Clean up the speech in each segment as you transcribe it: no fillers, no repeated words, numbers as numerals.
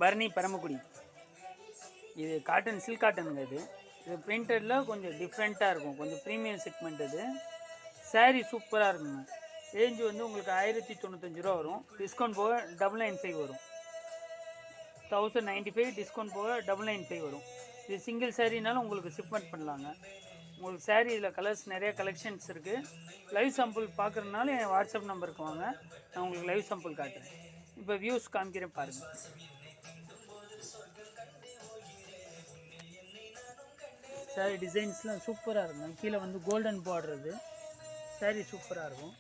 பரணி பரமக்குடி. இது cotton, silk காட்டனுங்க. இது பிரிண்டடில் கொஞ்சம் டிஃப்ரெண்ட்டாக இருக்கும், கொஞ்சம் ப்ரீமியம் செக்மெண்ட். இது சாரீ சூப்பராக இருக்குங்க. ரேஞ்சு வந்து உங்களுக்கு 1095 ரூபா வரும், டிஸ்கவுண்ட் போக 995 வரும். 1095 டிஸ்கவுண்ட் போக 995 வரும். இது சிங்கிள் சாரீனாலும் உங்களுக்கு ஷிப்மெண்ட் பண்ணலாங்க. உங்களுக்கு சாரீ இதில் கலர்ஸ் நிறைய கலெக்ஷன்ஸ் இருக்குது. லைவ் சாம்பிள் பார்க்குறதுனால என் வாட்ஸ்அப் நம்பருக்கு வாங்க, நான் உங்களுக்கு லைவ் சாம்பிள் காட்டுறேன். இப்போ வியூஸ் காமிக்கிறேன் பாருங்கள். சாரீ டிசைன்ஸ்லாம் சூப்பராக இருக்கும். கீழே வந்து கோல்டன் பார்டர். சாரீ சூப்பராக இருக்கும்.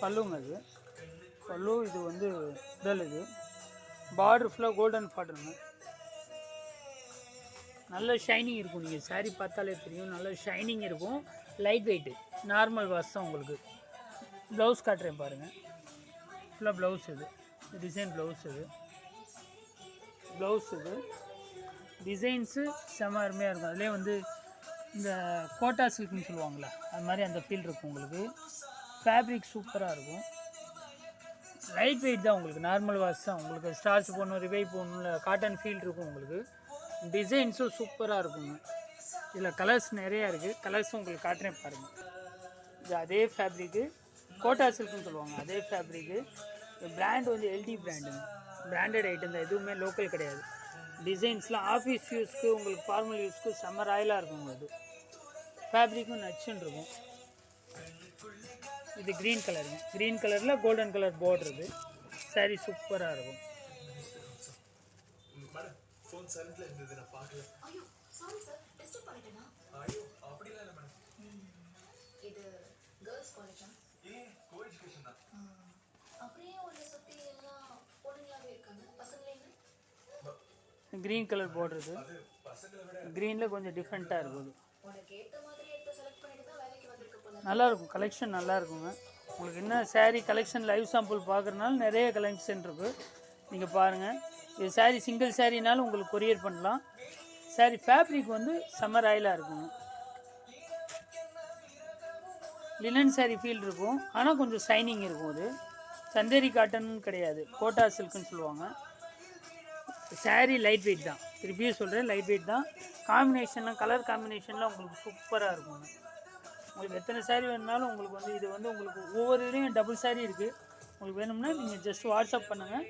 பல்லுங்க. அது பல்லு. இது வந்து உடல். இது பார்டர் ஃபுல்லாக கோல்டன் பார்டருங்க. நல்ல ஷைனிங் இருக்கும். நீங்கள் சாரீ பார்த்தாலே தெரியும், நல்ல ஷைனிங் இருக்கும். லைட் வெயிட்டு, நார்மல் வாஷ் தான் உங்களுக்கு. ப்ளவுஸ் காட்டுறேன் பாருங்கள். ஃபுல்லாக ப்ளவுஸ். இது டிசைன் ப்ளவுஸ். இது டிசைன்ஸு செம அருமையாக இருக்கும். அதிலே வந்து இந்த கோட்டா சில்க்னு சொல்லுவாங்களே, அது மாதிரி அந்த ஃபீல் இருக்கும் உங்களுக்கு. ஃபேப்ரிக் சூப்பராக இருக்கும். லைட் வெயிட் தான் உங்களுக்கு, நார்மல் வாஷ் தான் உங்களுக்கு. ஸ்டார்ச் போடணும், ரிவைவ் போடணும், காட்டன் ஃபீல் இருக்கும் உங்களுக்கு. டிசைன்ஸும் சூப்பராக இருக்குங்க. இதில் கலர்ஸ் நிறையா இருக்குது. கலர்ஸும் உங்களுக்கு காட்டுறேன் பாருங்கள். இது அதே ஃபேப்ரிக்கு, கோட்டா சில்க்னு சொல்லுவாங்க, அதே ஃபேப்ரிக்கு. பிராண்ட் வந்து எல்டி பிராண்டுங்க, பிராண்டட் ஐட்டம் தான், எதுவுமே லோக்கல் கிடையாது. டிசைன்ஸ்லாம் ஆஃபீஸ் யூஸ்க்கு, உங்களுக்கு ஃபார்மல் யூஸ்க்கு செம்ம ராயலாக இருக்குங்க. இது ஃபேப்ரிக்கும் நச்சுன்னு இருக்கும். இது க்ரீன் கலருங்க. க்ரீன் கலரில் கோல்டன் கலர் பார்டர். இது சாரீ சூப்பராக இருக்கும். Green colour border. இது க்ரீனில் கொஞ்சம் டிஃப்ரெண்ட்டாக இருக்கும். நல்லாயிருக்கும், கலெக்ஷன் நல்லா இருக்குங்க. உங்களுக்கு என்ன சாரீ கலெக்ஷன் லைவ் சாம்பிள் பார்க்குறதுனால நிறைய கலெக்ஷன் இருக்குது, நீங்கள் பாருங்கள். இது சாரீ சிங்கிள் சாரீனாலும் உங்களுக்கு கொரியர் பண்ணலாம். சாரீ ஃபேப்ரிக் வந்து சம்மர் ஆயிலாக இருக்குங்க. லினன் சாரீ ஃபீல் இருக்கும், ஆனால் கொஞ்சம் ஷைனிங் இருக்கும். அது சந்தேரி காட்டன் கிடையாது, கோட்டா சில்க்குன்னு சொல்லுவாங்க. சாரீ லைட் வெயிட் தான், திருப்பியும் சொல்கிறேன், லைட் வெயிட் தான். காம்பினேஷன்லாம், கலர் காம்பினேஷன்லாம் உங்களுக்கு சூப்பராக இருக்குங்க. உங்களுக்கு எத்தனை சாரீ வேணுனாலும் உங்களுக்கு வந்து இது வந்து உங்களுக்கு ஒவ்வொரு இதுலேயும் டபுள் சாரீ இருக்குது. உங்களுக்கு வேணும்னா நீங்கள் ஜஸ்ட் வாட்ஸ்அப் பண்ணுங்கள்.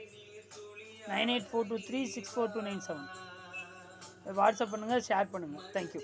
9842364297 வாட்ஸ்அப் பண்ணுங்கள், ஷேர் பண்ணுங்கள். தேங்க்யூ.